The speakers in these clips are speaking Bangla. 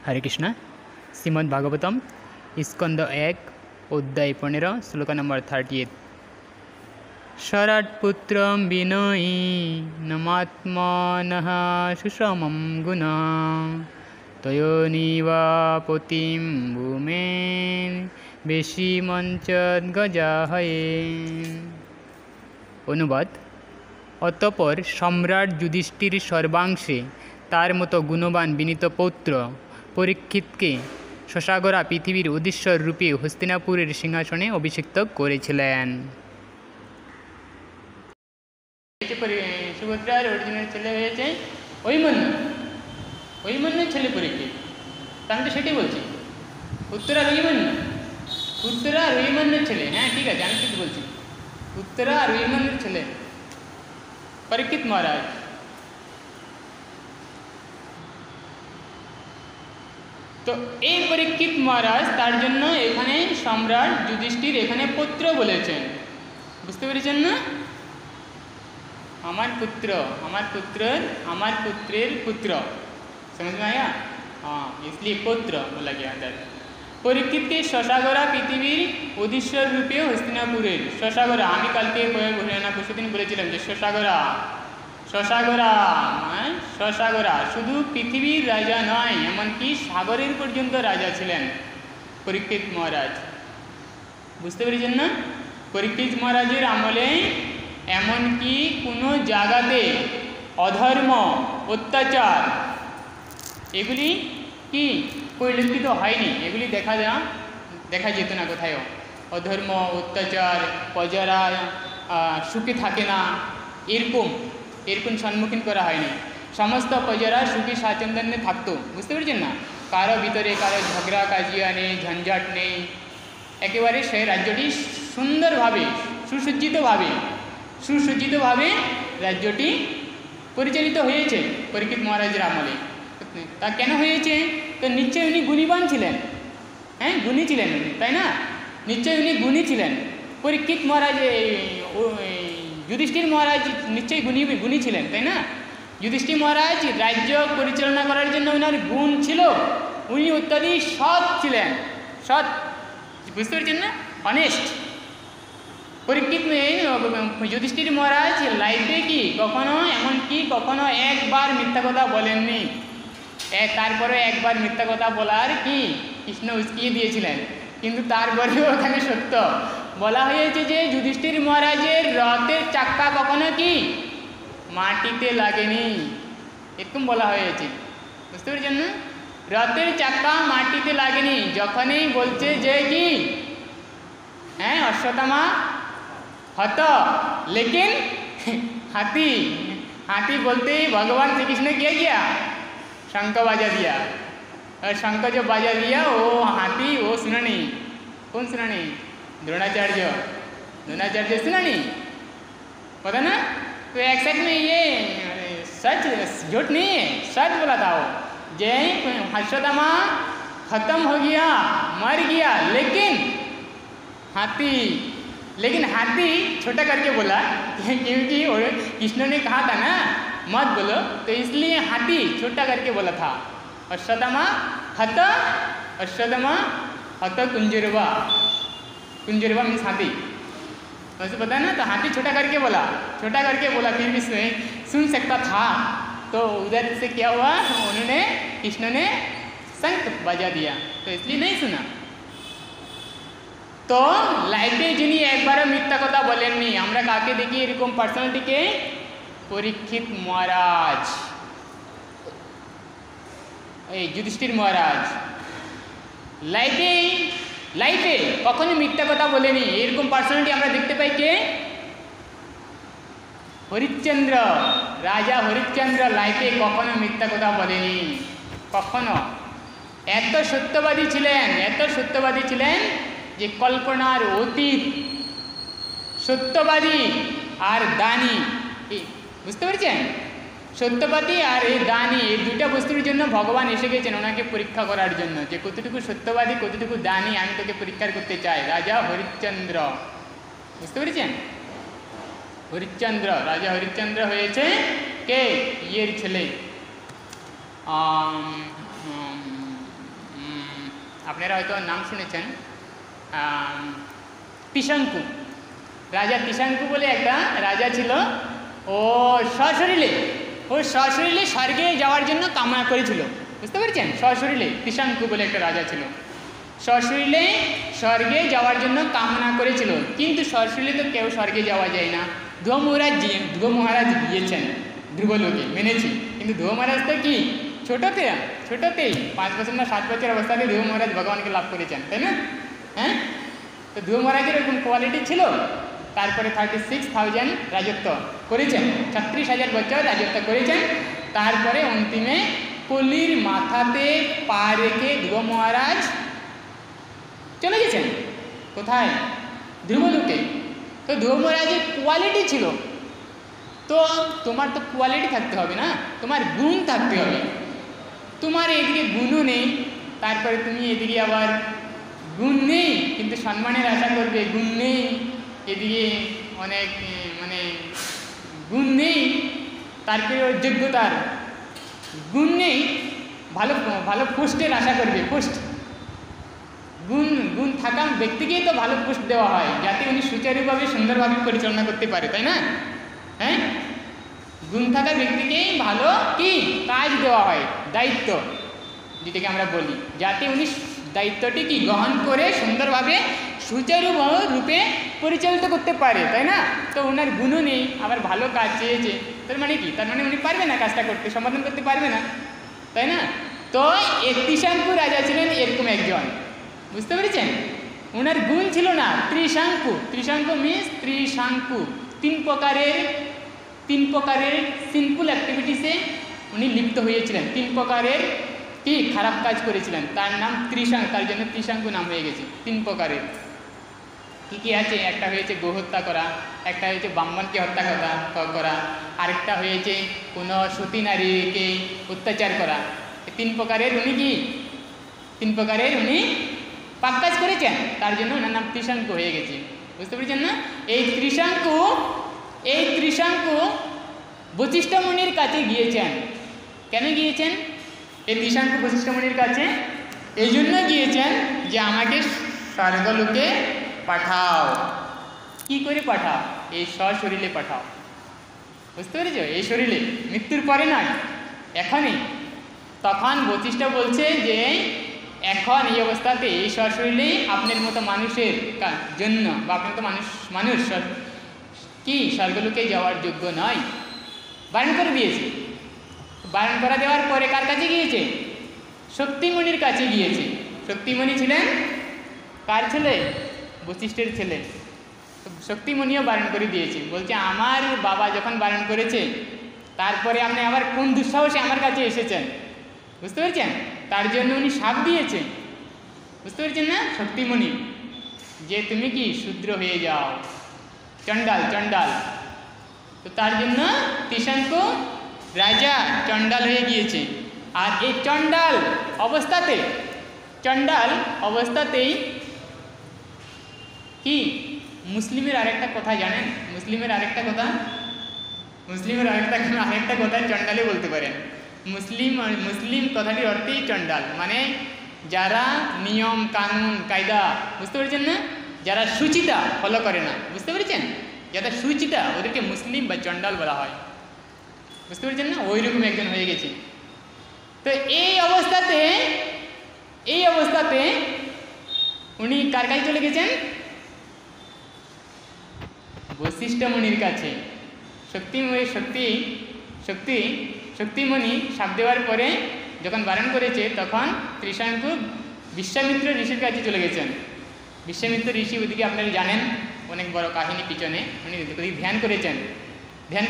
हरे कृष्ण। श्रीमद् भागवतम स्कंद 1 अध्याय 15 श्लोक नंबर 38। शरत्पुत्रं विनयी नमात्मनः सुषमं गुणा तयोनिवापतिं भूमेन बेशी मंचद गजाहये। अनुवाद। অতঃপর সম্রাট যুধিষ্ঠির সর্বাংশে তার মতো গুণবান বিনীত পৌত্র পরীক্ষিতকে শশাগরা পৃথিবীর অধীশ্বর রূপে হস্তিনাপুরের সিংহাসনে অভিষিক্ত করেছিলেন। সুভদ্রার অরিজিনাল ছেলে হয়েছে অভিমন্যুর ছেলে পরীক্ষিত। আমি তো সেটাই বলছি, উত্তরা আর অভিমন্যুর ছেলে। হ্যাঁ ঠিক আছে, আমি ঠিক বলছি, উত্তরা আর অভিমন্যুর ছেলে পরীক্ষিত মহারাজ। তো এই পরীক্ষিত মহারাজ তার জন্য এখানে সম্রাট যুধিষ্ঠির এখানে পুত্র বলেছেন। বুঝতে পেরেছেন না? আমার पुत्रेर पुत्र, समझ में आया? हाँ, इसलिए पुत्र बोला गया था। परीक्षित के शशागरा पृथिवीर অধীশ্বর রূপে হস্তিনাপুরের শশাগরা। আমি কালকে পরশুদিন বলেছিলাম যে শশাগরা শুধু পৃথিবীর রাজা নয়, এমনকি সাগরের পর্যন্ত রাজা ছিলেন পরীক্ষিত মহারাজ। বুঝতে পেরেছেন না? পরীক্ষিত মহারাজের আমলে এমনকি কোনো জায়গাতে অধর্ম অত্যাচার এগুলি কি পরিলক্ষিত হয়নি, এগুলি দেখা যেত না কোথায়ও। অধর্ম অত্যাচার, প্রজারা সুখে থাকে না, এরকম সম্মুখীন করা হয়নি। সমস্ত প্রজারা সুখী স্বাচ্ছন্দ্যে থাকতো। বুঝতে পেরেছেন না? কারো ভিতরে কারো ঝগড়া কাজিয়া নেই, ঝঞ্ঝাট নেই। একেবারে সেই রাজ্যটি সুন্দরভাবে সুসজ্জিতভাবে রাজ্যটি পরিচালিত হয়েছে পরীক্ষিত মহারাজের আমলে। তা কেন হয়েছে? তো নিশ্চয়ই উনি গুণীবান ছিলেন। হ্যাঁ, গুণী ছিলেন উনি, তাই না? নিশ্চয়ই উনি গুণী ছিলেন। পরীক্ষিত মহারাজ যুধিষ্ঠির মহারাজ নিশ্চয়ই গুণী ছিলেন, তাই না? যুধিষ্ঠির মহারাজ রাজ্য পরিচালনা করার জন্য ওনার গুণ ছিল। উনি অত্যাধিক সৎ ছিলেন, সৎ। বুঝতে পেরেছেন না? অনেস্ট। পরীক্ষিত যুধিষ্ঠির মহারাজ লাইফে কখনো একবার মিথ্যা কথা বলেননি। তারপরে একবার মিথ্যা কথা বলার কৃষ্ণ উস্কিয়ে দিয়েছিলেন, কিন্তু তারপরেও ওখানে সত্য বলা হয়েছে যে যুধিষ্ঠির মহারাজের রথের চাক্কা কখনো মাটিতে লাগেনি, এরকম বলা হয়েছে। বুঝতে পেরেছেন না? রথের চাক্কা মাটিতে লাগেনি। যখনই বলছে যে অশ্বত্থামা हत लेकिन हाथी बोलते ही भगवान श्री कृष्ण ने क्या किया? शंख बाजा दिया। और शंख जो बाजा दिया वो हाथी वो सुना नहीं। कौन सुना नहीं? द्रोणाचार्य सुना नहीं, पता ना? तो एक्सैक्ट में ये सच झूठ नहीं है, सच बोला था वो। जय अश्वत्थामा खत्म हो गया, मर गया, लेकिन हाथी छोटा करके बोला, क्योंकि कृष्ण ने कहा था ना मत बोलो, तो इसलिए हाथी छोटा करके बोला था। अश्वत्थामा हत कुंजरवा मीन्स हाथी, वैसे पता है ना? तो हाथी छोटा करके बोला, फिर भी सुन सकता था। तो उधर से क्या हुआ? कृष्ण ने शंख बजा दिया, तो इसलिए नहीं सुना। तो लाइफे जिनी एक बार मिथ्या कथा बोलेनনি। আমরা কাকে দেখি এরকম পার্সোনালিটিকে? পরীক্ষিত মহারাজ, এই যুধিষ্ঠির মহারাজ লাইফে কখনো মিথ্যা কথা বলেনি। এরকম পার্সোনালিটি আমরা দেখতে পাই কে? হরিশ্চন্দ্র, রাজা হরিশ্চন্দ্র লাইফে কখনো মিথ্যা কথা বলেনি, কখনো। এত সত্যবাদী ছিলেন যে কল্পনার অতীত। সত্যবাদী আর দানী, বুঝতে পেরেছেন? সত্যবাদী আর এই দানী, এই দুইটা বস্তুর জন্য ভগবান এসে গেছেন ওনাকে পরীক্ষা করার জন্য, যে কতটুকু সত্যবাদী কতটুকু দানী আমি তোকে পরীক্ষা করতে চাই। রাজা হরিশ্চন্দ্র, বুঝতে পেরেছেন? রাজা হরিশ্চন্দ্র হয়েছে কে? ইয়ের ছেলে আপনারা হয়তো নাম শুনেছেন, ত্রিশঙ্কু। রাজা ত্রিশঙ্কু বলে একটা রাজা ছিল। ও সশরীরে স্বর্গে যাওয়ার জন্য কামনা করেছিল। বুঝতে পেরেছেন? সশরীরে ত্রিশঙ্কু বলে একটা রাজা ছিল, সশরীরে স্বর্গে যাওয়ার জন্য কামনা করেছিল। কিন্তু সশরীরে তো কেউ স্বর্গে যাওয়া যায় না। ধ্রুব মহারাজ গিয়েছেন ধ্রুবলোকে, মেনেছি। কিন্তু ধ্রুব মহারাজ তো কি ছোটতেই 5 বছর না 7 বছর অবস্থাতে ধ্রুব মহারাজ ভগবানকে লাভ করেছেন, তাই না? হ্যাঁ, তো ধ্রুব মহারাজের এরকম কোয়ালিটি ছিল। তারপরে 36,000 রাজত্ব করেছেন, 36,000 বছর রাজত্ব করেছেন। তারপরে অন্তিমে কলির মাথাতে পা রেখে ধ্রুব মহারাজ চলে গেছেন। কোথায়? ধ্রুবলোকে। তো ধ্রুব মহারাজের কোয়ালিটি ছিল। তো তোমার তো কোয়ালিটি থাকতে হবে না, তোমার গুণ থাকতে হবে। তোমার এদিকে গুণও নেই, তারপরে তুমি এদিকে আবার গুণ নেই কিন্তু সম্মানের আশা করবে, গুণ নেই এদিকে অনেক মানে গুণ নেই, তারপরে যোগ্যতার গুণ নেই, ভালো ভালো পোস্টের আশা করবে। পোস্ট গুণ থাকা ব্যক্তিকেই তো ভালো পোস্ট দেওয়া হয়, যাতে উনি সুচারুভাবে সুন্দরভাবে পরিচালনা করতে পারে, তাই না? হ্যাঁ, গুণ থাকা ব্যক্তিকেই ভালো কি কাজ দেওয়া হয়, দায়িত্ব যেটাকে আমরা বলি, যাতে উনি দায়িত্বটি কি গ্রহণ করে সুন্দরভাবে সুচারু রূপে পরিচালিত করতে পারে, তাই না? তো ওনার গুণও নেই, আবার ভালো কাজ চেয়েছে, তার মানে কি? তার মানে উনি পারবে না কাজটা করতে, সমাধান করতে পারবে না, তাই না? তো ত্রিশঙ্কু রাজা ছিলেন এরকম একজন। বুঝতে পেরেছেন? ওনার গুণ ছিল না ত্রিশঙ্কু মিন্স ত্রিশঙ্কু, তিন প্রকারের সিনফুল অ্যাক্টিভিটিসে উনি লিপ্ত হয়েছিলেন, 3 প্রকারের কি খারাপ কাজ করেছিলেন। তার নাম ত্রিশঙ্কু, তার জন্য ত্রিশঙ্কু নাম হয়ে গেছে। 3 প্রকারের কী আছে? একটা হয়েছে গোহত্যা করা, একটা হয়েছে ব্রাহ্মণকে হত্যা করা, আরেকটা হয়েছে কোনো সতী নারীকে অত্যাচার করা। 3 প্রকারের উনি কি 3 প্রকারের উনি পাপ কাজ করেছেন, তার জন্য ওনার নাম ত্রিশঙ্কু হয়ে গেছে। বুঝতে পেরেছেন না? এই ত্রিশঙ্কু বশিষ্ঠ মুনির কাছে গিয়েছেন। কেন গিয়েছেন এই ত্রিশঙ্কু বশিষ্ঠ মুনির কাছে? এই জন্য গিয়েছেন যে আমাকে স্বর্গলোকে পাঠাও। কি করে পাঠাও? এই সশরীরে পাঠাও। বুঝতে পেরেছ? এই শরীরে, মৃত্যুর পরে নয়, এখনই। তখন বশিষ্ঠ বলছে যে এখন এই অবস্থাতে এই সশরীরেই আপনার মতো মানুষের জন্য বা আপনার মতো মানুষ কি স্বর্গলোকে যাওয়ার যোগ্য নয়, বারণ করে দিয়েছে। বারণ করা দেওয়ার পরে কার কাছে গিয়েছে? শক্তিমণির কাছে গিয়েছে। শক্তিমণি ছিলেন কার ছেলে? বশিষ্ঠের ছেলে। শক্তিমণিও বারণ করে দিয়েছে, বলছে আমার বাবা যখন বারণ করেছে তারপরে আপনি আবার কোন দুঃসাহসে আমার কাছে এসেছেন। বুঝতে পেরেছেন? তার জন্য উনি শাপ দিয়েছে। বুঝতে পেরেছেন না? শক্তিমণি যে তুমি কি শূদ্র হয়ে যাও, চণ্ডাল। তো তার জন্য ত্রিশঙ্কু রাজা চণ্ডাল হয়ে গিয়েছে। আর এই চণ্ডাল অবস্থাতেই কি মুসলিমের আরেকটা কথা জানেন? মুসলিমের আরেকটা কথা চণ্ডালে বলতে পারেন। মুসলিম কথাটির অর্থেই চণ্ডাল, মানে যারা নিয়ম কানুন কায়দা, বুঝতে পেরেছেন না? যারা সুচিতা ফলো করে না। বুঝতে পেরেছেন? যারা সুচিতা ওদেরকে মুসলিম বা চণ্ডাল বলা হয়। বুঝতে পেরেছেন না? ওই রকম একজন হয়ে গেছে। তো এই অবস্থাতে উনি কার কাছে চলে গেছেন? বশিষ্ঠ মুনির কাছে। শক্তিমণি শাপ দেওয়ার পরে যখন বারণ করেছে তখন ত্রিশঙ্কু বিশ্বামিত্র ঋষির কাছে চলে গেছেন। বিশ্বামিত্র ঋষি ওদিকে আপনারা জানেন, অনেক বড় কাহিনী পিছনে। উনি ধ্যান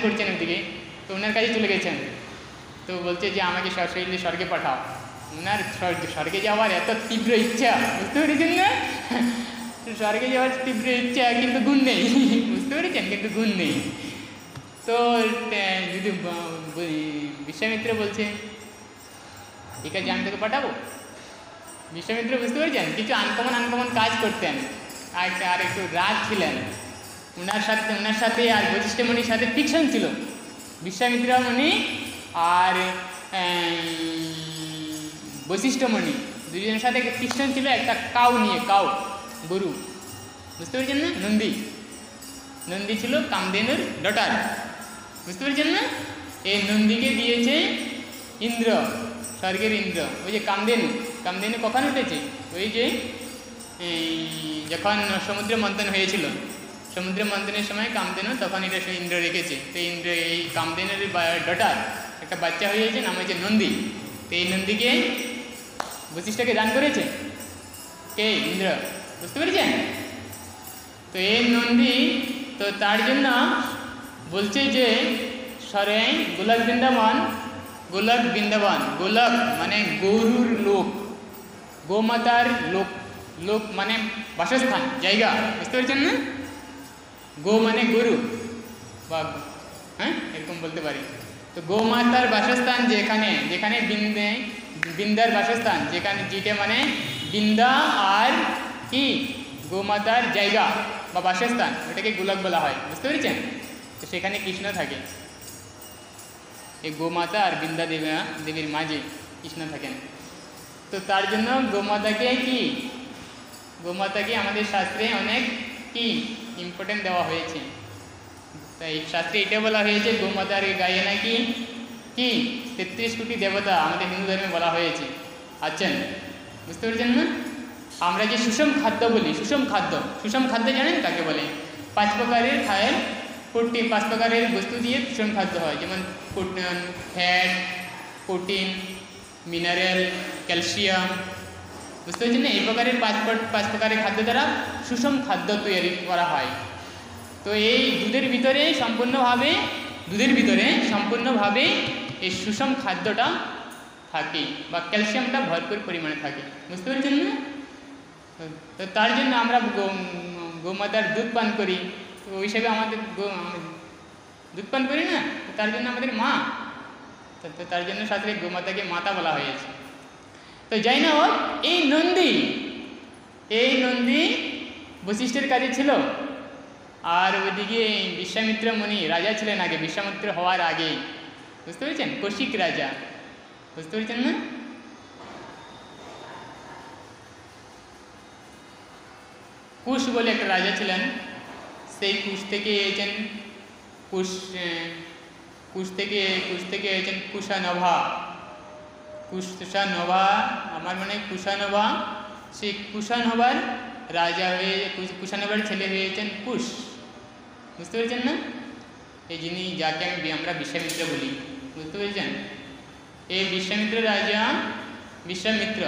করছেন ওদিকে। তো ওনার কাছে চলে গেছেন। তো বলছে যে আমাকে সশরীরে স্বর্গে পাঠাও। ওনার স্বর্গে যাওয়ার এত তীব্র ইচ্ছা, বুঝতে পেরেছেন না? স্বর্গে যাওয়ার তীব্র ইচ্ছা, কিন্তু গুণ নেই। বুঝতে পেরেছেন? কিন্তু গুণ নেই। তো যদি বিশ্বামিত্র বলছে ঠিক আছে আমি তোকে পাঠাবো। বিশ্বামিত্র বুঝতে পেরেছেন কিছু আনকমন কাজ করতেন, আর একটু রাগ ছিলেন। ওনার সাথে আর বশিষ্ঠ মুনির সাথে ফিকশন ছিল। বিশ্বামিত্র মুনি আর বশিষ্ঠ মুনি দুজনের সাথে কৃষ্ণ ছিল একটা কাউ নিয়ে, কাউ গরু, বুঝতে পেরেছেন না? নন্দী, নন্দী ছিল কামধেনুর ডটার, বুঝতে পেরেছেন না? এই নন্দীকে দিয়েছে ইন্দ্র, স্বর্গের ইন্দ্র। ওই যে কামধেনু, কামধেনু কখন উঠেছে? ওই যে যখন সমুদ্র মন্থন হয়েছিল, সমুদ্র মন্থনের সময় কামধেনু, তখন এটা সে ইন্দ্র রেখেছে। তো ইন্দ্র এই কামধেনুর ডটার একটা বাচ্চা হয়েছে, নাম হয়েছে নন্দী। তো এই নন্দীকে বশিষ্ঠকে দান করেছে কে? ইন্দ্র, বুঝতে পেরেছেন? তো এই নন্দী, তো তার জন্য বলছে যে সরে গোলক বৃন্দাবন, গোলক বৃন্দাবন, গোলক মানে গরুর লোক, গোমাতার লোক, লোক মানে বাসস্থান, জায়গা, বুঝতে পেরেছেন না? গো মানে গরু বা হ্যাঁ এরকম বলতে পারি। তো গোমাতার বাসস্থান যেখানে, যেখানে বৃন্দার বাসস্থান, যেখানে, যেটা মানে বৃন্দা আর কি গোমাতার জায়গা বা বাসস্থান, ওটাকে গোলক বলা হয়, বুঝতে পেরেছেন? তো সেখানে কৃষ্ণ থাকে, এই গোমাতা আর বৃন্দা দেবীর মাঝে কৃষ্ণ থাকেন। তো তার জন্য গোমাতাকে কি, গোমাতাকে আমাদের শাস্ত্রে অনেক কি ইম্পর্টেন্ট দেওয়া হয়েছে। তাই শাস্ত্রে এটা বলা হয়েছে গোমাতার গায়ে নাকি কি 33 কোটি দেবতা আমাদের হিন্দু ধর্মে বলা হয়েছে আছেন, বুঝতে পেরেছেন না? আমরা যে সুষম খাদ্য বলি, সুষম খাদ্য, সুষম খাদ্য জানেন কাকে বলে? 5 প্রকারের খায়ের 5 প্রকারের বস্তু দিয়ে সুষম খাদ্য হয়, যেমন ফ্যাট, প্রোটিন, মিনারেল, ক্যালসিয়াম, বুঝতে পেরেছেন না? এই প্রকারের 5 প্রকারের খাদ্য দ্বারা সুষম খাদ্য তৈরি করা হয়। তো এই দুধের ভিতরে সম্পূর্ণভাবে এই সুষম খাদ্যটা থাকে বা ক্যালসিয়ামটা ভরপুর পরিমাণে থাকে, বুঝতে পেরেছেন না? তো তার জন্য আমরা গোমাতার দুধ পান করি, তো ওই হিসাবে আমাদের দুধ পান করি না, তার জন্য আমাদের মা, তো তার জন্য শাস্ত্রে গোমাতাকে মাতা বলা হয়েছে। তো যাই না হোক, এই নন্দী বশিষ্ঠের কাছে ছিল। আর ওইদিকে বিশ্বামিত্র মুনি রাজা ছিলেন আগে, বিশ্বামিত্র হওয়ার আগে, বুঝতে পেরেছেন? কৌশিক রাজা, বুঝতে পেরেছেন না? কুশ বলে একটা রাজা ছিলেন, সেই কুশ থেকে এসেছেন কুশ থেকে এসেছেন কুশানভা, আমার মনে হয় কুশানভা, সেই কুশানভার রাজা হয়ে, কুশানভার ছেলে হয়েছেন কুশ, বুঝতে পেরেছেন না? এই যিনি, যাকে আমরা বিশ্বামিত্র বলি, বুঝতে পেরেছেন? এই বিশ্বামিত্র রাজা, বিশ্বামিত্র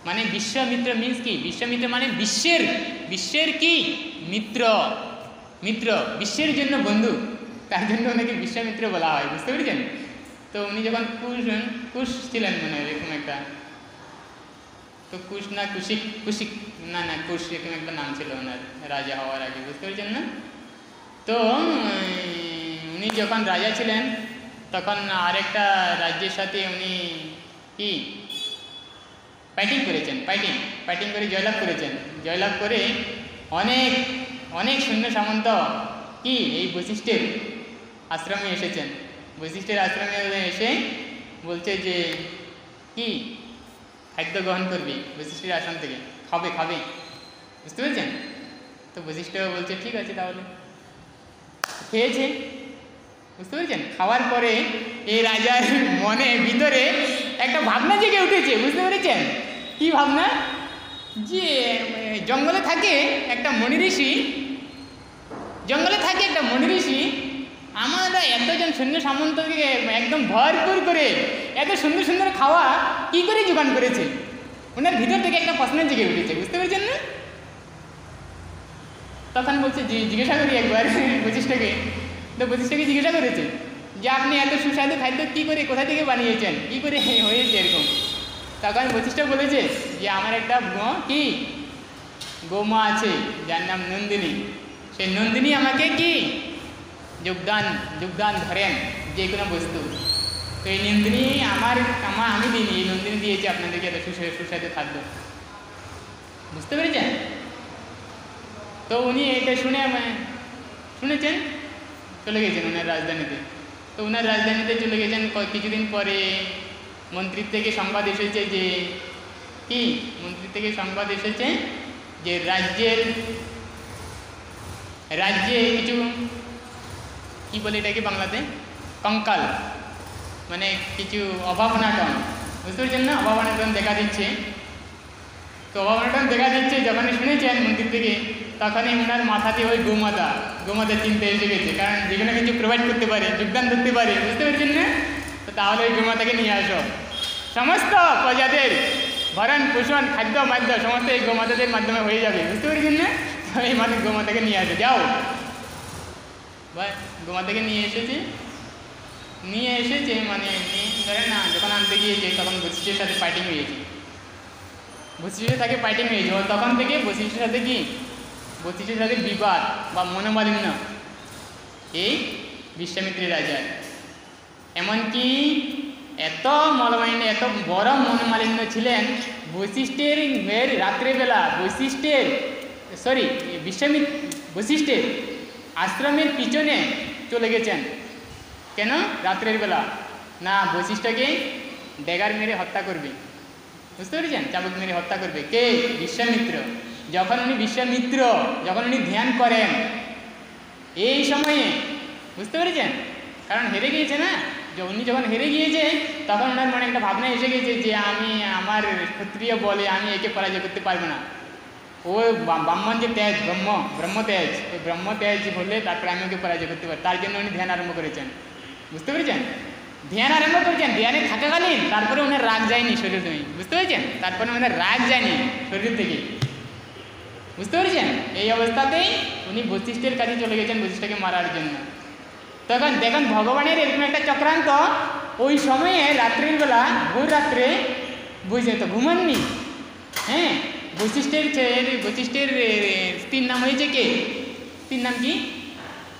মানে বিশ্বামিত্র মিন্স কি? বিশ্বামিত্র মানে বিশ্বের কি মিত্র, বিশ্বের জন্য বন্ধু, তার জন্য ওনাকে বিশ্বামিত্র বলা হয়, বুঝতে পেরেছেন? তো উনি যখন কুশ ছিলেন মনে হয় এরকম একটা, তো কুশ না কুশ এরকম একটা নাম ছিল ওনার রাজা হওয়ার আগে, বুঝতে পেরেছেন না? তো উনি যখন রাজা ছিলেন তখন আরেকটা রাজ্যের সাথে উনি কি ফাইটিং করেছেন, ফাইটিং করে জয়লাভ করেছেন। জয়লাভ করে অনেক সৈন্য সামন্ত কি এই বশিষ্ঠের আশ্রমে এসেছেন। বশিষ্ঠের আশ্রমে এসে বলছে যে কি খাদ্য গ্রহণ করবি বশিষ্ঠের আশ্রম থেকে, খাবে, বুঝতে পেরেছেন? তো বশিষ্ঠ বলছে ঠিক আছে, তাহলে খেয়েছে, বুঝতে পেরেছেন? খাওয়ার পরে এই রাজার মনে ভিতরে একটা ভাবনা জেগে উঠেছে, বুঝতে পেরেছেন? কি ভাবনা? যে জঙ্গলে থাকে একটা মণি ঋষি, আমরা এতজন সৈন্য সামন্তকে একদম ভরপুর করে এত সুন্দর সুন্দর খাওয়া কি করে জোগান করেছে? ওনার ভিতর থেকে একটা প্রশ্ন জেগে উঠেছে, বুঝতে পেরেছেন না? তখন বলছে জিজ্ঞাসা করি একবার বশিষ্ঠকে। তো বশিষ্ঠকে জিজ্ঞাসা করেছে যে আপনি এত সুস্বাদু খাদ্য কী করে, কোথা থেকে বানিয়েছেন, কী করে হয়েছে এরকম? তখন বশিষ্ঠ বলেছে যে আমার একটা গোমা আছে যার নাম নন্দিনী, সেই নন্দিনী আমাকে কি যোগদান ধরেন যে কোনো বস্তু। তো এই নন্দিনী আমি দিইনি, এই নন্দিনী দিয়েছে আপনাদেরকে এত সুস্বাদু খাদ্য, বুঝতে পেরেছেন? তো উনি এটা শুনেছেন, চলে গেছেন ওনার রাজধানীতে। তো ওনার রাজধানীতে চলে গেছেন, কিছুদিন পরে মন্ত্রীর থেকে সংবাদ এসেছে যে কি, মন্ত্রীর থেকে সংবাদ এসেছে যে রাজ্যে কিছু কি বলে এটাকে বাংলাতে, কঙ্কাল, মানে কিছু অভাবনাটন, বুঝতে পারছেন না, অভাবনাটন দেখা দিচ্ছে। তো অভাবনাটন দেখা দিচ্ছে যখন শুনেছেন মন্দির থেকে, তখনই ওনার মাথাতে ওই গোমাতা চিনতে এসে গেছে, কারণ যেখানে কিছু প্রোভাইড করতে পারে, যোগদান করতে পারে, বুঝতে পারছেন না, তো তাহলে ওই গোমাতাকে নিয়ে আসো। সমস্ত প্রজাদের ভরণ পোষণ খাদ্য মাদ্য সমস্ত এই গোমাতাদের মাধ্যমে হয়ে যাবে, বুঝতে পারছেন না, তো এই মানে গোমাতাকে নিয়ে আসে, যাও বা গোমাতাকে নিয়ে এসেছে মানে ধরে না, যখন আনতে গিয়েছে তখন বশিষ্ঠের সাথে ফাইটিং হয়েছে, বশিষ্ঠের সাথে ফাইটিং হয়েছে, তখন থেকে বশিষ্ঠের সাথে কি, বশিষ্ঠের সাথে বিবাদ বা মনোমালিন্য এই বিশ্বামিত্রের রাজার। এমনকি এত মনোমালিন্য, এত বড় মনোমালিন্য ছিলেন, বশিষ্ঠের রাত্রেবেলা বশিষ্ঠের আশ্রমের পিছনে চলে গেছেন। কেন? রাত্রের বেলা না বশিষ্ঠকে ড্যাগার মেরে হত্যা করবে, বুঝতে পেরেছেন, চাবুক মেরে হত্যা করবে কে? বিশ্বামিত্র। যখন উনি ধ্যান করেন এই সময়ে, বুঝতে পেরেছেন, কারণ হেরে গিয়েছে না, উনি যখন হেরে গিয়েছে তখন ওনার মনে একটা ভাবনা এসে গেছে যে আমি আমার ক্ষত্রিয় বলে আমি একে পরাজয় করতে পারবো না। ও ব্রাহ্মণ যে তেজ, ব্রহ্মতেজ, ওই ব্রহ্মতেজ হলে তারপরে আমি ওকে পরাজয় করতে পারি। তার জন্য উনি ধ্যান আরম্ভ করেছেন, বুঝতে পেরেছেন, ধ্যানে থাকাকালীন তারপরে ওনার রাগ যায়নি শরীর থেকে, বুঝতে পেরেছেন, তারপরে ওনার রাগ যায়নি শরীর থেকে, বুঝতে পেরেছেন। এই অবস্থাতেই উনি বশিষ্ঠের কাছে চলে গেছেন বশিষ্ঠকে মারার জন্য। তখন দেখেন ভগবানের এরকম একটা চক্রান্ত, ওই সময়ে রাত্রির বেলা, ভোর রাত্রে, বুঝে তো ঘুমাননি, হ্যাঁ, বশিষ্ঠের স্ত্রীর নাম হয়েছে কে? স্ত্রীর নাম কি?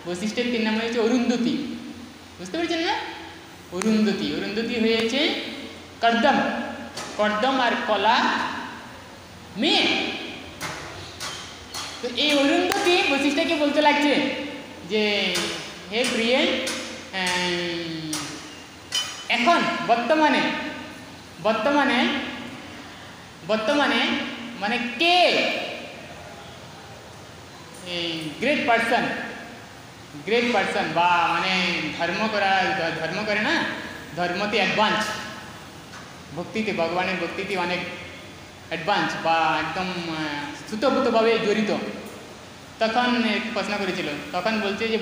বশিষ্ঠের স্ত্রীর নাম হয়েছে অরুন্ধতী, বুঝতে পেরেছেন না, অরুন্ধতী হয়েছে কর্দম আর কলা মেয়ে। তো এই অরুন্ধতী বশিষ্ঠকে বলতে লাগছে যে হে প্রিয়ে, এখন বর্তমানে মানে কে গ্রেট পার্সন বা মানে ধর্ম করে না, ধর্মতে অ্যাডভান্স, ভগবানের ভক্তিতে অনেক অ্যাডভান্স বা একদম সুতোভূতভাবে জড়িত। তখন প্রশ্ন করেছিল, তখন বলছে যে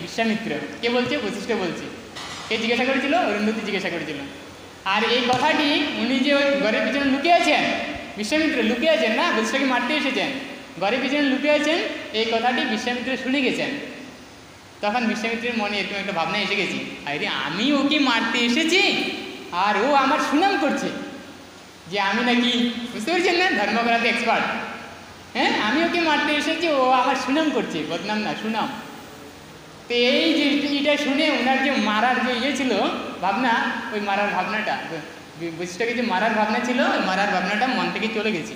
বিশ্বামিত্র। কে বলছে? বশিষ্ঠ বলছে। কে জিজ্ঞাসা করেছিল? অরুন্ধতী জিজ্ঞাসা করেছিল। আর এই কথাটি উনি যে ওই ঘরের পিছনে লুকিয়ে আছেন, বিশ্বামিত্র লুকিয়ে আছেন না, বশিষ্ঠকে মারতে এসেছেন, ঘরের পিছনে লুকিয়ে আছেন, এই কথাটি বিশ্বামিত্র শুনে গেছেন। তখন বিশ্বামিত্রের মনে এরকম একটা ভাবনা এসে গেছে, আরে আমি ওকে মারতে এসেছি আর ও আমার সুনাম করছে যে আমি নাকি, বুঝতে পেরেছেন না, ধর্ম করাতে এক্সপার্ট, হ্যাঁ, আমি ওকে মারতে এসেছি, ও আমার সুনাম করছে, বদনাম না সুনাম। তো এই যে এটা শুনে ওনার যে মারার যে ছিল ভাবনা, ওই মারার ভাবনাটা, বশিষ্ঠকে যে মারার ভাবনা ছিল, ওই মারার ভাবনাটা মন থেকে চলে গেছে,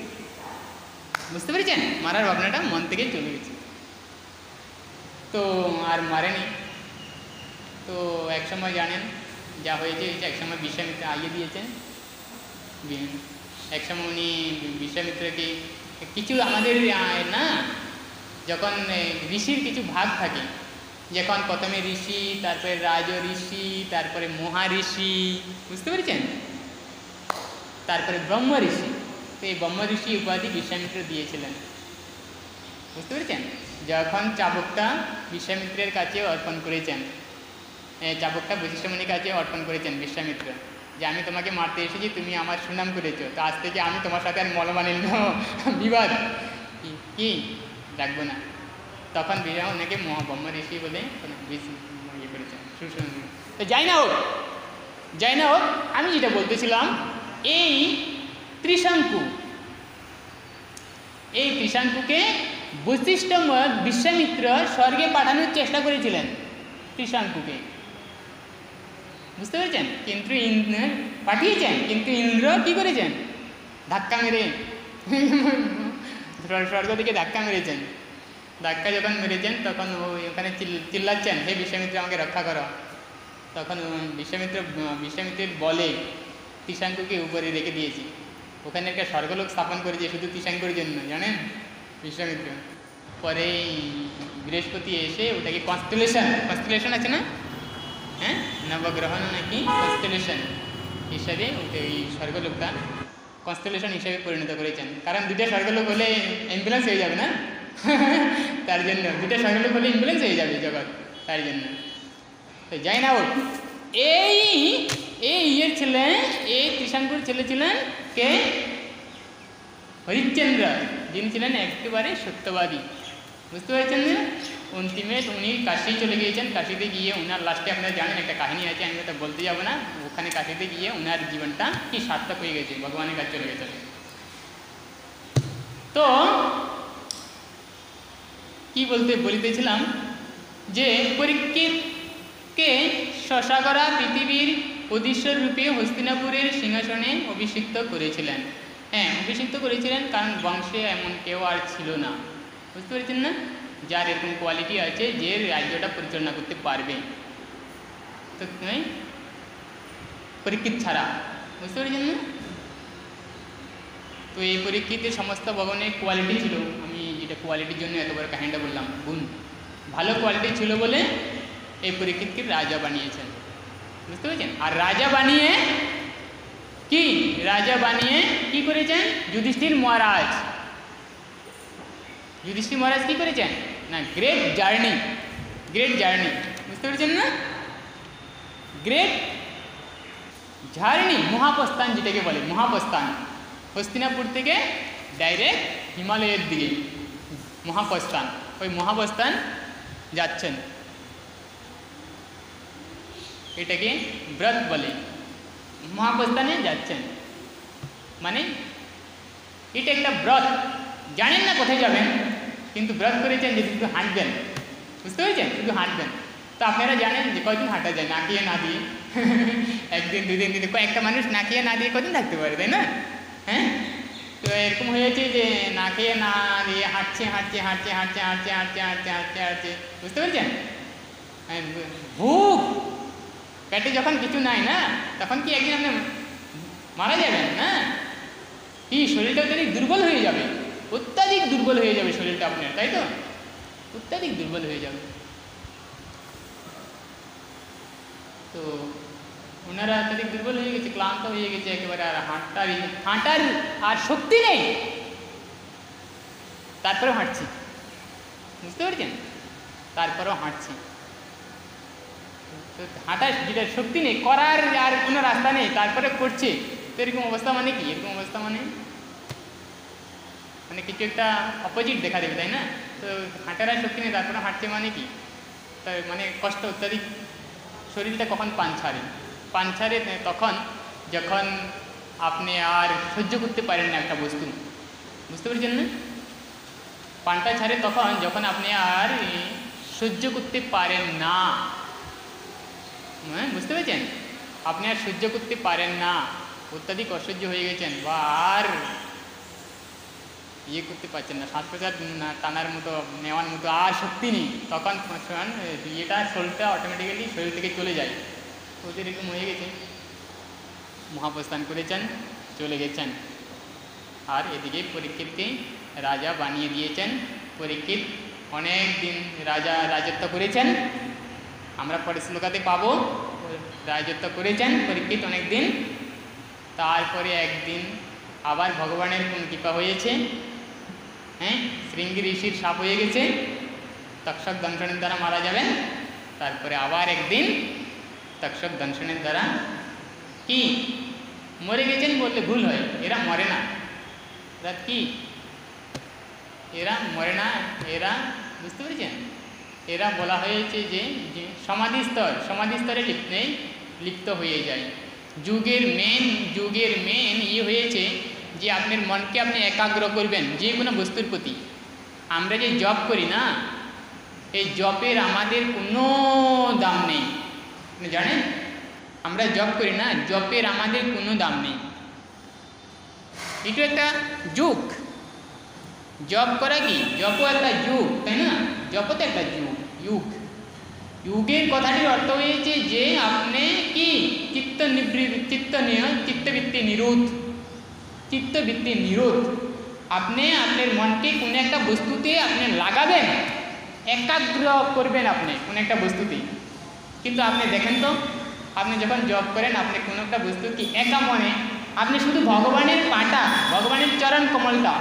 বুঝতে পেরেছেন, মারার ভাবনাটা মন থেকে চলে গেছে। তো আর মারেনি। তো একসময় জানেন যা হয়েছে, একসময় বিশ্বামিত্র আইয়ে দিয়েছেন। একসময় উনি বিশ্বামিত্রকে কিছু আমাদের না, যখন ঋষির কিছু ভাগ থাকে, যখন প্রথমে ঋষি, তারপরে রাজ ঋষি, তারপরে মহাঋষি, বুঝতে পেরেছেন, তারপরে ব্রহ্ম ঋষি। তো এই ব্রহ্ম ঋষি উপাধি বিশ্বামিত্র দিয়েছিলেন, বুঝতে পেরেছেন। যখন চাবুকটা বিশ্বামিত্রের কাছে অর্পণ করেছেন, চাবুকটা বশিষ্ঠমুনির কাছে অর্পণ করেছেন বিশ্বামিত্র, যে আমি তোমাকে মারতে এসেছি, তুমি আমার সুনাম করেছো, তো আজ থেকে আমি তোমার সাথে আর মনোমালিন্য বিবাদ কি রাখবো না। তখন বিবাহ ওনাকে ব্রহ্ম ঋষি বলে ইয়ে করেছেন, তো যাই না হোক, আমি যেটা বলতেছিলাম, এই ত্রিশঙ্কুকে বশিষ্ঠ বিশ্বামিত্র স্বর্গে পাঠানোর চেষ্টা করেছিলেন, ত্রিশঙ্কুকে, বুঝতে পেরেছেন, কিন্তু পাঠিয়েছেন, কিন্তু ইন্দ্র কি করেছেন, ধাক্কা মেরে স্বর্গ থেকে ধাক্কা মেরেছেন। ধাক্কা যখন মেরেছেন তখন ওখানে চিল্লাচ্ছেন, হে বিশ্বামিত্র আমাকে রক্ষা করো। তখন বিশ্বামিত্রের বলে ত্রিশাঙ্কুকে উপরে রেখে দিয়েছি। ওখানে একটা স্বর্গলোক স্থাপন করেছে শুধু ত্রিশাঙ্কুর জন্য, জানেন বিশ্বামিত্র। পরে বৃহস্পতি এসে ওটাকে কনস্টেলেশন আছে না, হ্যাঁ নবগ্রহ নাকি কনস্টেলেশন হিসাবে ওকে ওই স্বর্গলোকটা কনস্টেলেশন হিসাবে পরিণত করেছেন। কারণ দুটো স্বর্গলোক হলে অ্যাম্বুলেন্স হয়ে যাবে না তার জন্য দুটো স্বর্গলোক হলে অ্যাম্বুলেন্স হয়ে যাবে জগৎ, তার জন্য। তো যাই না, ওর এই ইয়ের ছেলে, এই ত্রিশাঙ্কুর ছেলে ছিলেন কে, হরিশ্চন্দ্র, যিনি ছিলেন একেবারে সত্যবাদী, বুঝতে পারছেন না। অন্তিমে উনি কাশি চলে গিয়েছেন। কাশিতে গিয়ে ওনার লাস্টে আপনারা জানেন একটা কাহিনী আছে, আমি ওটা বলতে যাবো না। ওখানে কাশিতে গিয়ে ওনার জীবনটা কি সার্থক হয়ে গেছে, ভগবানের কাছে চলে গেছে। তো কি বলিতেছিলাম যে পরীক্ষিতকে শশাগরা পৃথিবীর অধীশ্বর রূপে হস্তিনাপুরের সিংহাসনে অভিষিক্ত করেছিলেন। হ্যাঁ, অভিষিক্ত করেছিলেন কারণ বংশে এমন কেউ আর ছিল না, বুঝতে পেরেছেন না, যার এরকম কোয়ালিটি আছে যে রাজ্যটা পরিচালনা করতে পারবে। তো পরীক্ষিত ছাড়া, বুঝতে পেরেছেন না। তো এই পরীক্ষিতের সমস্ত ভগবানের কোয়ালিটি ছিল, আমি যেটা কোয়ালিটির জন্য এত বড় কাহিনীটা বললাম, গুণ ভালো কোয়ালিটি ছিল বলে এই পরীক্ষিতকে রাজা বানিয়েছেন, বুঝতে পেরেছেন। আর রাজা বানিয়ে কি করেছেন, যুধিষ্ঠির মহারাজ কি করেছেন না, গ্রেট জার্নি, বুঝতে পেরেছেন না, গ্রেট জার্নি, মহাপ্রস্থান যেটাকে বলে, মহাপ্রস্থান। হস্তিনাপুর থেকে ডাইরেক্ট হিমালয়ের দিকে মহাপ্রস্থান, ওই মহাপ্রস্থান যাচ্ছেন, এটাকে ব্রত বলে। মহাপ্রস্থানে যাচ্ছেন মানে এটা একটা ব্রত, জানেন না কোথায় যাবেন, কিন্তু ব্রত করেছেন যে শুধু হাঁটবেন, বুঝতে পেরেছেন, শুধু হাঁটবেন। তো আপনারা জানেন যে কয়দিন হাঁটা যায় না খেয়ে না দিয়ে একদিন দুদিন দিনে কয়েকটা মানুষ না খেয়ে না দিয়ে কদিন থাকতে পারে, তাই না। হ্যাঁ, তো এরকম হয়েছে যে না খেয়ে না দিয়ে হাঁটছে, বুঝতে পেরেছেন। ভুক পেটে যখন কিছু নাই না, তখন কি একদিন আপনি মারা যাবেন না, কি শরীরটা অত্যাধিক দুর্বল হয়ে যাবে, অত্যাধিক দুর্বল হয়ে যাবে শরীরটা আপনার, তাই তো, অত্যাধিক দুর্বল হয়ে যাবে। তো ওনারা অত্যাধিক দুর্বল হয়ে গেছে, ক্লান্ত হয়ে গেছে একেবারে, আর হাঁটার আর শক্তি নেই, তারপরেও হাঁটছি, বুঝতে পেরেছেন, তারপরেও হাঁটছি। তো হাঁটার যেটা শক্তি নেই, করার আর কোনো রাস্তা নেই, তারপরে করছে। তো এরকম অবস্থা মানে কি, এরকম অবস্থা মানে কিছু একটা অপোজিট দেখা দেবে, তাই না। তো হাঁটার আর শক্তি নেই, তারপরে হাঁটছে মানে কি, তার মানে কষ্ট অত্যাধিক, শরীরটা কখন পান ছাড়ে তখন যখন আপনি আর সহ্য করতে পারেন না একটা বস্তু, বুঝতে পেরেছেন না। পানটা ছাড়ে তখন যখন আপনি আর সহ্য করতে পারেন না, বুঝতে পেরেছেন, আপনি আর সহ্য করতে পারেন না, অত্যাধিক অসহ্য হয়ে গেছেন, বা আর ইয়ে করতে পারছেন না, শ্বাস প্রশ্বাস টানার মতো নেওয়ার মতো আর শক্তি নেই, তখন ইয়েটা শরীরটা অটোমেটিক্যালি শরীর থেকে চলে যায়। ওদের এরকম হয়ে গেছে, মহাপ্রস্থান করেছেন, চলে গেছেন। আর এদিকে পরীক্ষিতকে রাজা বানিয়ে দিয়েছেন। পরীক্ষিত অনেক দিন রাজত্ব করেছেন, আমরা পরে শ্লোকাতে পাবো, রাজত্ব করেছেন পরীক্ষিত অনেক দিন। তারপরে একদিন আবার ভগবানের কোন কৃপা হয়েছে, হ্যাঁ, শৃঙ্গি ঋষির শাপ হয়ে গেছে, তক্ষক দংশনের দ্বারা মারা যাবেন। তারপরে আবার একদিন তক্ষক দংশনের দ্বারা কি মরে গেছেন বললে ভুল হয়, এরা মরে না, এরা মরে না, এরা, বুঝতে পেরেছেন, এরা বলা হয়েছে যে সমাধিস্তরে লিপ্ত হয়ে যায়। যুগের মেন ইয়ে হয়েছে যে আপনার মনকে আপনি একাগ্র করবেন যে কোনো বস্তুর প্রতি। আমরা যে জপ করি না, এই জপের আমাদের কোনো দাম নেই, আপনি জানেন, আমরা জপ করি না, জপের আমাদের কোনো দাম নেই। এটা একটা যুগ, জপ করা কি, জপও একটা যুগ, তাই না, জপ তো একটা যুগ, যোগের কথাটির অর্থ হয়েছে যে আপনি কি চিত্তবৃত্তি নিরোধ, আপনি আপনার মনকে কোনো একটা বস্তুতে আপনি লাগাবেন, একাগ্র করবেন আপনি কোনো একটা বস্তুতে। কিন্তু আপনি দেখেন তো, আপনি যখন জব করেন আপনি কোনো একটা বস্তু কি একা মনে আপনি শুধু ভগবানের পাটা, ভগবানের চরণ কমলটা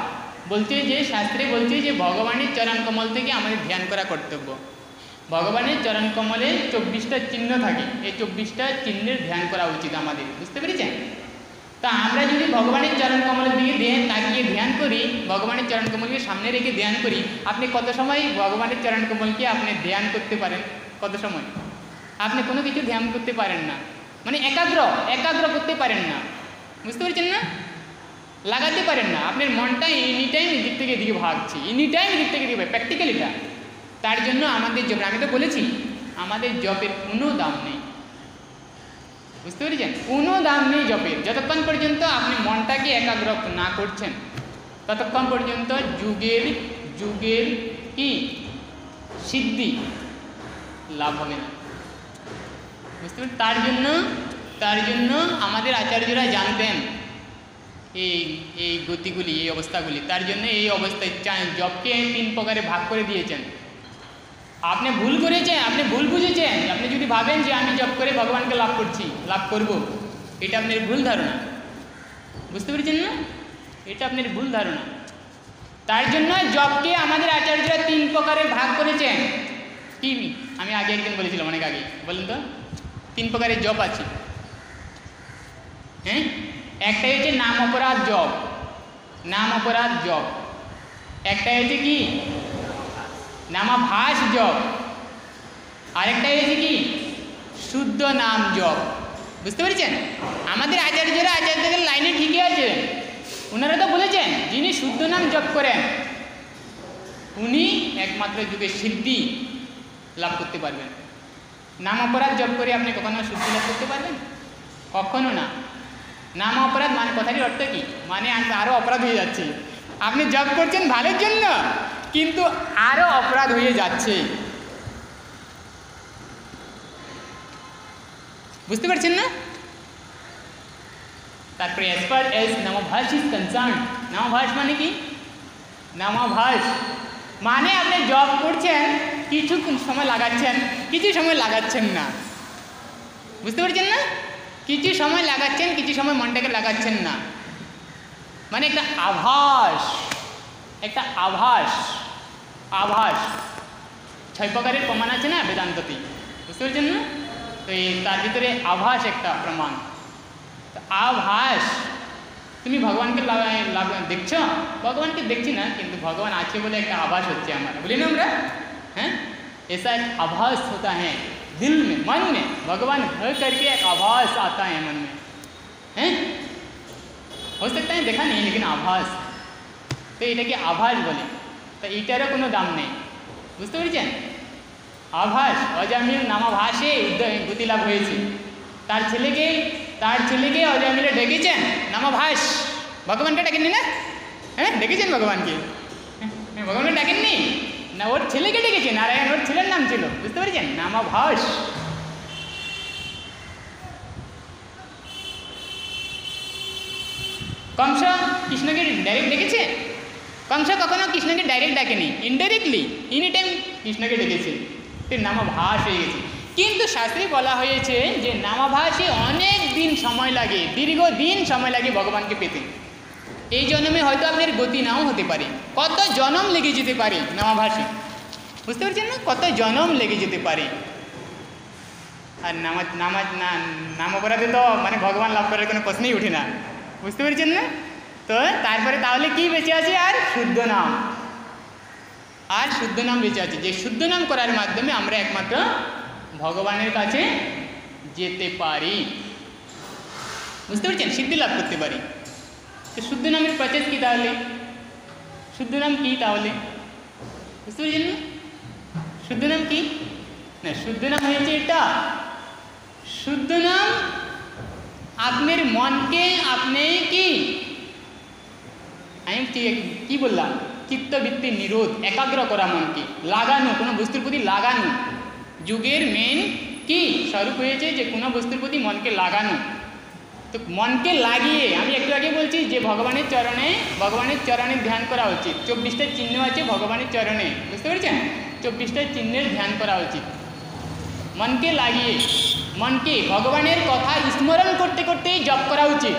বলছে, যে শাস্ত্রে বলছে যে ভগবানের চরণ কমল থেকে আমাদের ধ্যান করা কর্তব্য। ভগবানের চরণ কমলে 24টা চিহ্ন থাকে, এই 24টা চিহ্নের ধ্যান করা উচিত আমাদের, বুঝতে পেরেছেন? তা আমরা যদি ভগবানের চরণ কমলের দিকে তাকিয়ে ধ্যান করি, ভগবানের চরণ কমলকে সামনে রেখে ধ্যান করি, আপনি কত সময় ভগবানের চরণ কমলকে আপনি ধ্যান করতে পারেন? কত সময়? আপনি কোনো কিছু ধ্যান করতে পারেন না, মানে একাগ্র করতে পারেন না, বুঝতে পেরেছেন না? লাগাতে পারেন না, আপনার মনটা এনি টাইম এদিক থেকে এদিকে ভাগছে, এনি টাইম এদিক থেকে এদিকে, প্র্যাকটিক্যাল এটা। তার জন্য আমাদের জব, আমি তো বলেছি আমাদের জবের কোনো দাম নেই, বুঝতে পেরেছেন? কোনো দাম নেই জবের, যতক্ষণ পর্যন্ত আপনি মনটাকে একাগ্র না করছেন ততক্ষণ পর্যন্ত যুগের কি সিদ্ধি লাভ হবে না, বুঝতে পারেন? তার জন্য আমাদের আচার্যরা জানতেন এই গতিগুলি, এই অবস্থাগুলি। তার জন্য এই অবস্থায় জবকে 3 প্রকারে ভাগ করে দিয়েছেন। আপনি ভুল করেছেন, আপনি ভুল বুঝেছেন, আপনি যদি ভাবেন যে আমি জব করে ভগবানকে লাভ করব, এটা আপনার ভুল ধারণা, বুঝতে পেরেছেন না? এটা আপনার ভুল ধারণা। তার জন্য জবকে আমাদের আচার্যরা 3 প্রকারে ভাগ করেছেন। কি আমি আগে একদিন বলেছিলাম, অনেক আগে, বলুন তো 3 প্রকারের জব আছে। হ্যাঁ, একটা হচ্ছে নাম অপরাধ জব, একটা হচ্ছে কি নামাভাস জপ, আরেকটা হয়েছে কি শুদ্ধ নাম জপ, বুঝতে পেরেছেন? আমাদের আচার্যদের লাইনে ঠিকই আছে, ওনারা তো বলেছেন যিনি শুদ্ধ নাম জপ করেন উনি একমাত্র যুগে সিদ্ধি লাভ করতে পারবেন। নাম অপরাধ জপ করে আপনি কখনো সিদ্ধি লাভ করতে পারবেন? কখনো না। নাম অপরাধ মানে কথাটির অর্থ কি? মানে আরও অপরাধ হয়ে যাচ্ছে, আপনি জপ করছেন ভালোর জন্য কিন্তু আরো অপরাধ হয়ে যাচ্ছে, বুঝতে পারছেন না? তারপরে as far as namabhasa is concerned, namabhasa মানে কি? নামাভাস মানে আপনি জব করছেন, কিছু সময় লাগাচ্ছেন, কিছু সময় লাগাচ্ছেন না, বুঝতে পারছেন না? কিছু সময় লাগাচ্ছেন, কিছু সময় মনটাকে লাগাচ্ছেন না, মানে একটা আভাস 6 প্রকারের প্রমাণ আছে না বেদান্ততে, বুঝতে পারছেন না? তো তার ভিতরে আভাস একটা প্রমাণ। আভাস, তুমি ভগবানকে দেখছো? ভগবানকে দেখছি না, কিন্তু ভগবান আছে বলে একটা আভাস হচ্ছে আমার, বলি না আমরা? হ্যাঁ, ऐसा एक आभास होता है दिल में, मन में, भगवान हो करके एक आभास आता है मन में, हैं? हो सकता है देखा नहीं, लेकिन आभास, তো এটাকে আভাস বলে। তো এইটারও কোনো দাম নেই, বুঝতে পেরেছেন? আভাস, অজামিল নামাভাসে গতিলাভ হয়েছে। তার ছেলেকে অজামিলে ডেকেছেন নামাভাস, ভগবানকে ডাকেননি না? হ্যাঁ, ডেকেছেন ভগবানকে? ভগবানকে ডাকেননি না, ওর ছেলেকে ডেকেছেন, নারায়ণ ওর ছেলের নাম ছিল, বুঝতে পেরেছেন? নামাভাস। কংস কৃষ্ণকে ডাইরেক্ট ডেকেছে? কংস কখনো কৃষ্ণকে ডাইরেক্ট ডাকেনি, ইনডাইরেক্টলি এনি টাইম কৃষ্ণকে ডেকেছে, নামাভাস হয়ে গেছে। কিন্তু শাস্ত্রে বলা হয়েছে যে নামাভাসে অনেক দিন সময় লাগে, দীর্ঘদিন সময় লাগে ভগবানকে পেতে। এই জন্মে হয়তো আপনার গতি নাও হতে পারে, কত জন্ম লেগে যেতে পারে নামাভাসে, বুঝতে পারছেন না? কত জন্ম লেগে যেতে পারে। আর নাম অপরাধে তো মানে ভগবান লাভ করার কোনো প্রশ্নই উঠে না, বুঝতে পেরেছেন না? তো তারপরে তাহলে কি বেঁচে আছে? আর শুদ্ধ নাম বেঁচে আছে, যে শুদ্ধ নাম করার মাধ্যমে আমরা একমাত্র ভগবানের কাছে যেতে পারি, বুঝতে পেরেছেন? সিদ্ধি লাভ করতে পারি। তো শুদ্ধ নামের প্রসেস কি তাহলে? শুদ্ধ নাম কি তাহলে? বুঝতে পেরেছেন না? শুদ্ধ নাম কি? না, শুদ্ধ নাম হয়েছে এটা, শুদ্ধ নাম আপনার মনকে আপনি আমি কি বললাম? চিত্তবৃত্তি নিরোধ, একাগ্র করা, মনকে লাগানো, কোনো বস্তুর প্রতি লাগানো, যুগের মেন কি স্বরূপ হয়েছে যে কোনো বস্তুর প্রতি মনকে লাগানো। তো মনকে লাগিয়ে আমি একটু আগে বলছি যে ভগবানের চরণে ধ্যান করা উচিত। 24টা চিহ্ন আছে ভগবানের চরণে, বুঝতে পেরেছেন? 24টা চিহ্নের ধ্যান করা উচিত। মনকে লাগিয়ে মনকে ভগবানের কথা স্মরণ করতে করতে জপ করা উচিত,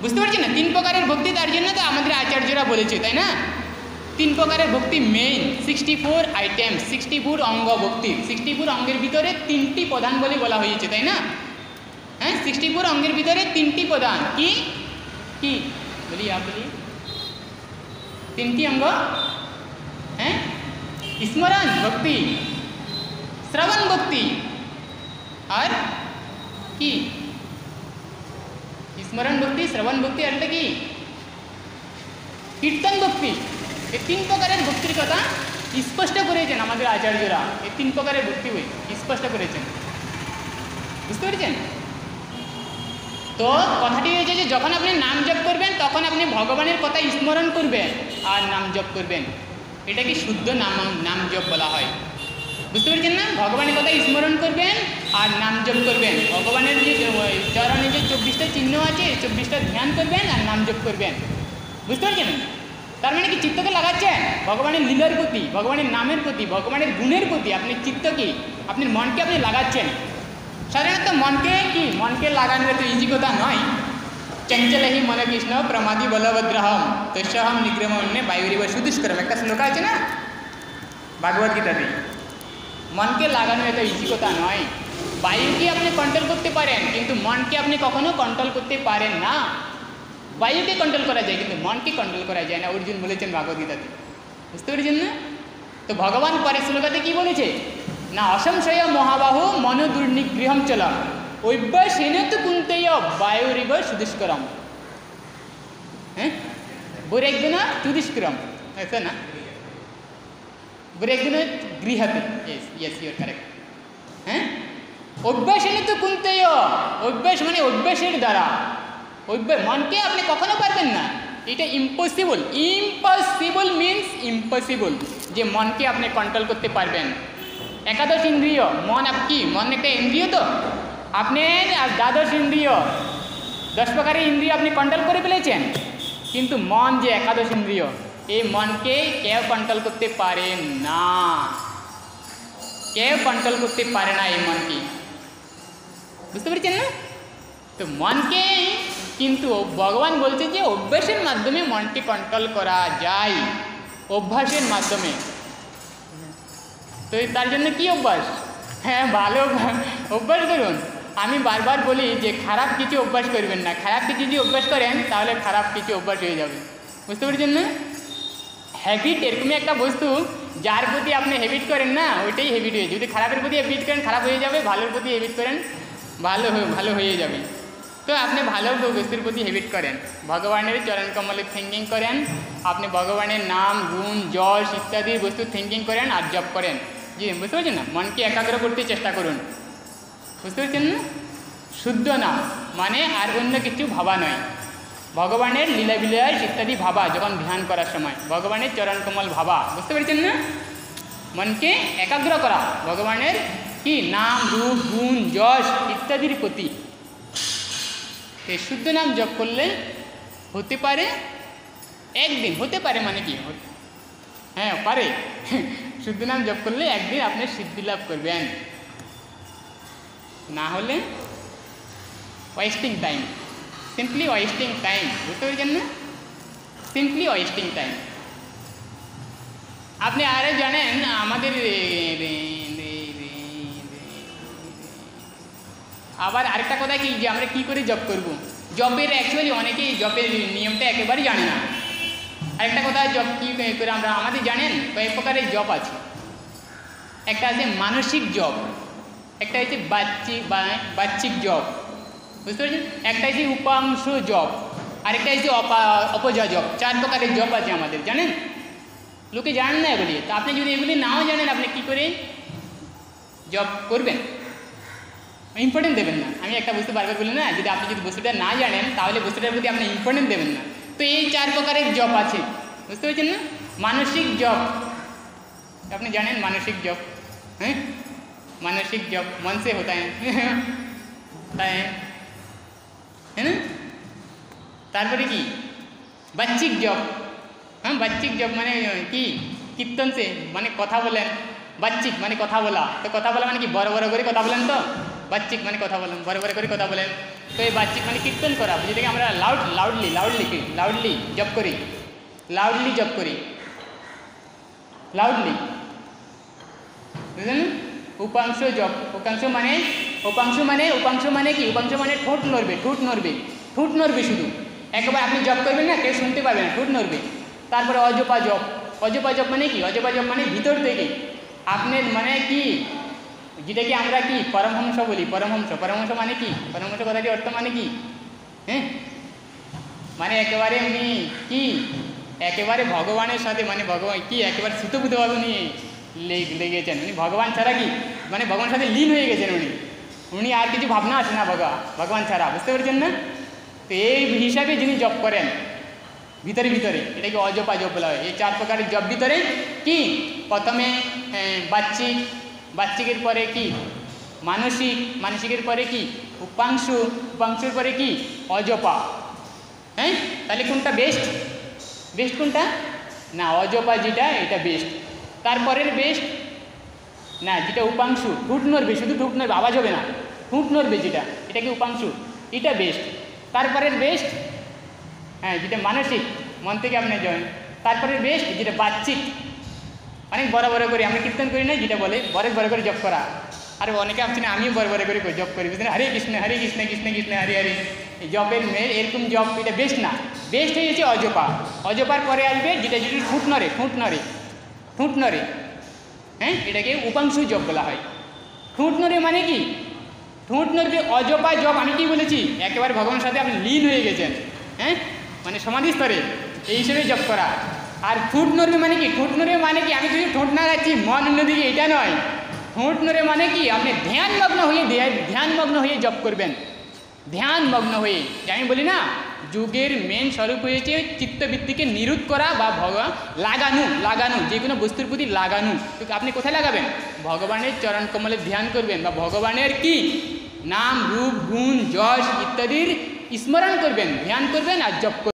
বুঝতে পারছেন না? 3 প্রকারের ভক্তি, তার জন্য তো আমাদের আচার্যরা বলেছে, তাই না? 3 প্রকারের ভক্তি মেইন, 64 আইটেম, 64 অঙ্গ ভক্তির। 64 অঙ্গের ভিতরে 3টি প্রধান বলে বলা হয়েছে, তাই না? হ্যাঁ, 64 অঙ্গের ভিতরে 3টি প্রধান। কি কি বলি আপনি? 3টি অঙ্গ, হ্যাঁ, স্মরণ ভক্তি, শ্রবণ ভক্তি আর কি? স্মরণ ভক্তি, শ্রবণ ভক্তি আর কি? কীর্তন ভক্তি। এই 3 প্রকারের ভক্তির কথা স্পষ্ট করেছেন আমাদের আচার্যরা। এই 3 প্রকারের ভক্তি বই স্পষ্ট করেছেন, বুঝতে পেরেছেন? তো কথাটি হয়েছে যে যখন আপনি নাম জপ করবেন তখন আপনি ভগবানের কথা স্মরণ করবেন আর নাম জপ করবেন। এটাকে শুদ্ধ নাম জপ বলা হয়, বুঝতে পেরেছেন না? ভগবানের কথা স্মরণ করবেন আর নাম জপ করবেন। ভগবানের যে চরণে যে 24টা চিহ্ন আছে, 24টা ধ্যান করবেন আর নাম জপ করবেন, বুঝতে পারছেন? তার মানে কি চিত্তকে লাগাচ্ছেন ভগবানের লীলার প্রতি, ভগবানের নামের প্রতি, ভগবানের গুণের প্রতি। আপনি চিত্তকে, আপনার মনকে আপনি লাগাচ্ছেন। সাধারণত মনকে লাগানোর তো ইজি কথা নয়। চঞ্চলহি মন কৃষ্ণ প্রমাদি বলভদ্রহম তস্যহম নিগ্রহণ্যে বায়ুরিব সুদুষ্করম, একটা শ্লোক আছে না ভাগবত গীতাতে। মনকে লাগানো এত ইজি কথা নয়। বায়ুকে আপনি কন্ট্রোল করতে পারেন, কিন্তু মনকে আপনি কখনো কন্ট্রোল করতে পারেন না। বায়ুকে কন্ট্রোল করা যায়, কিন্তু মনকে কন্ট্রোল করা যায় না, অর্জুন বলেছেন ভাগবত গীতাতে, বুঝতে পেরেছেন না? তো ভগবান পরের শ্লোকাতে কি বলেছে না, অসংশয় মহাবাহু মন দুর্নিগৃহম চলম অভ্যাসেন তু কুন্তেয় বায়ুরিব সুদুষ্করম। হ্যাঁ, বুরেকদিন সুদুষ্করম, ऐसा ना, বুরেকদিন গৃহতে। Yes you are correct. হ্যাঁ, অভ্যাসেন তু কুন্তেয়, অভ্যাস মানে অভ্যাসের দ্বারা। মনকে আপনি কখনো পারবেন না, এটা ইম্পসিবল। ইম্পসিবল মিনস ইম্পসিবল যে মনকে আপনি কন্ট্রোল করতে পারবেন। একাদশ ইন্দ্রিয় মন, কি মন একটা ইন্দ্রিয়? তো আপনার দ্বাদশ ইন্দ্রিয়, 10 প্রকারের ইন্দ্রিয় আপনি কন্ট্রোল করে ফেলেছেন, কিন্তু মন যে একাদশ ইন্দ্রিয়, এই মনকে কেউ কন্ট্রোল করতে পারে না, কেউ কন্ট্রোল করতে পারে না এই মনকে, বুঝতে পেরেছেন না? তো মনকে কিন্তু ভগবান বলছে যে অভ্যাসের মাধ্যমে মনকে কন্ট্রোল করা যায়, অভ্যাসের মাধ্যমে। তো তার জন্য কি অভ্যাস? হ্যাঁ, ভালো অভ্যাস করুন। আমি বারবার বলি যে খারাপ কিছু অভ্যাস করবেন না। খারাপ কিছু যদি অভ্যাস করেন তাহলে খারাপ কিছু অভ্যাস হয়ে যাবে, বুঝতে পেরেছেন না? হ্যাবিট এরকমই একটা বস্তু, যার প্রতি আপনি হ্যাবিট করেন না ওইটাই হ্যাবিট হয়ে যাবে। যদি খারাপের প্রতি হ্যাবিট করেন খারাপ হয়ে যাবে, ভালোর প্রতি হ্যাবিট করেন ভালো হয়ে যাবে। তো আপনি ভালো বস্তুর প্রতি হ্যাবিট করেন, ভগবানের চরণ কমলে থিঙ্কিং করেন, আপনি ভগবানের নাম গুণ যশ ইত্যাদি বস্তু থিঙ্কিং করেন আর জপ করেন। জি, বুঝতে পারছেন না? মনকে একাগ্র করতে চেষ্টা করুন, বুঝতে পারছেন না? শুদ্ধ নাম মানে আর অন্য কিছু ভাবা নয়, ভগবানের লীলা বিলাস ইত্যাদি ভাবা। যখন ধ্যান করার সময় ভগবানের চরণ কমল ভাবা, বুঝতে পেরেছেন না? মনকে একাগ্র করা ভগবানের কি নাম রূপ গুণ যশ ইত্যাদির প্রতি। এই শুদ্ধ নাম জপ করলে হতে পারে একদিন, হতে পারে মানে কি, হ্যাঁ পারে, শুদ্ধ নাম জপ করলে একদিন আপনি সিদ্ধি লাভ করবেন, না হলে wasting time, simply wasting time, বুঝতে পেরেছেন না? Simply wasting time. আপনি আরে জানেন আমাদের আবার আরেকটা কথা কি, যে আমরা কী করে জব করব, জবের অ্যাকচুয়ালি অনেকেই জবের নিয়মটা একেবারেই জানে না। আরেকটা কথা, জব কী করে আমরা, আমাদের জানেন কয়েক প্রকারের জব আছে। একটা আছে মানসিক জব, একটা হচ্ছে বাহ্যিক জব, বুঝতে পারছেন? একটা হচ্ছে উপাংশ জব, আরেকটা হচ্ছে অপজা জব। 4 প্রকারের জব আছে আমাদের, জানেন? লোকে জানেন না এগুলি। তো আপনি যদি এগুলি নাও জানেন, আপনি কী করে জব করবেন? ইম্পর্টেন্ট দেবেন না। আমি একটা বস্তু বারবার বলি না, যদি আপনি যদি বস্তুটা না জানেন তাহলে বস্তুটার প্রতি আপনি ইম্পর্টেন্ট দেবেন না। তো এই 4 প্রকারের জব আছে, বুঝতে পেরেছেন না? মানসিক জব, আপনি জানেন মানসিক জব, হ্যাঁ मानसिक जप मन से होता है ना। तारपरे की बाच्चिक जप। हाँ बाच्चिक जप माने कि कीर्तन से माने कथा बोलें बाच्चिक माने कथा बोला तो कथा बोला माने कि बड़ बड़ करे कथा बोलें तो बाच्चिक माने कथा बोलें बड़ बड़ करे कथा बोलें तो ये बाच्चिक माने कीर्तन करा बुझे कि আমরা লাউডলি জপ করি লাউডলি জপ করি লাউডলি বুঝলেন। উপাংশ জপ উপাংশ মানে কি উপাংশ মানে ঠোঁট নড়বে শুধু একবার আপনি জপ করবেন না কেউ শুনতে পারবে না ঠোঁট নড়বে। তারপরে অজপা জপ মানে কি অজপা জপ মানে ভিতর থেকে আপনার মানে কি যেটাকে আমরা কি পরমহংস বলি পরমহংস মানে কি পরমহংস কথাটি অর্থ মানে কি হ্যাঁ মানে একেবারে উনি কি একেবারে ভগবানের সাথে মানে ভগবান কি একেবারে সুতপুতভাবে উনি লেগেছেন উনি ভগবান ছাড়া কি মানে ভগবানের সাথে লীন হয়ে গেছেন উনি আর কিছু ভাবনা আছে না ভগবান ছাড়া বুঝতে পেরেছেন না। তো এই হিসাবে যিনি জপ করেন ভিতরে এটাকে অজপা জপ বলা হয়। এই 4 প্রকারের জপ ভিতরে কি প্রথমে বাচ্চিকের পরে কি মানসিকের পরে কি উপাংশুর পরে কি অজপা। হ্যাঁ তাহলে কোনটা বেস্ট কোনটা না অজপা যেটা এটা বেস্ট। তারপরের বেস্ট না যেটা উপাংশু ঠোঁট নড়বে শুধু ঠোঁট নড়বে আওয়াজ হবে না ঠোঁট নড়বে যেটা এটাকে উপাংশু এটা বেস্ট। তারপরের বেস্ট হ্যাঁ যেটা মানসিক মন থেকে আপনি জয়েন। তারপরের বেস্ট যেটা বাচ্চিক অনেক বড় করে আমরা কীর্তন করি না যেটা বলে বড় করে জপ করা আর অনেকে আপনি আমিও বড় করে জপ করি বুঝলেন হরে কৃষ্ণ কৃষ্ণ হরে হরে জপের এরকম জপ এটা বেস্ট না বেস্ট হয়েছে অজপার পরে আসবে যেটা ঠোঁট নড়ে হ্যাঁ এটাকে উপাংশু জপ বলা হয়। ঠোঁট নড়ে মানে কি ঠোঁট নড়বে অজপা জপ আমি কি বলেছি একেবারে ভগবানের সাথে আপনি লীন হয়ে গেছেন হ্যাঁ মানে সমাধি স্তরে এই হিসেবে জপ করা। আর ঠোঁট নড়বে মানে কি আমি যদি ঠোঁট না রাখছি মন অন্যদিকে এটা নয় ঠোঁট নড়ে মানে কি আপনি ধ্যানমগ্ন হয়ে জপ করবেন ধ্যানমগ্ন হয়ে আমি বলি না যোগের মেন স্বরূপ হয়েছে চিত্তবৃত্তিকে নিরোধ করা বা লাগানো যে কোনো বস্তুর প্রতি লাগানো। আপনি কোথায় লাগাবেন ভগবানের চরণ কমলে ধ্যান করবেন বা ভগবানের কি নাম রূপ গুণ যশ ইত্যাদির স্মরণ করবেন ধ্যান করবেন আর জপ করবেন।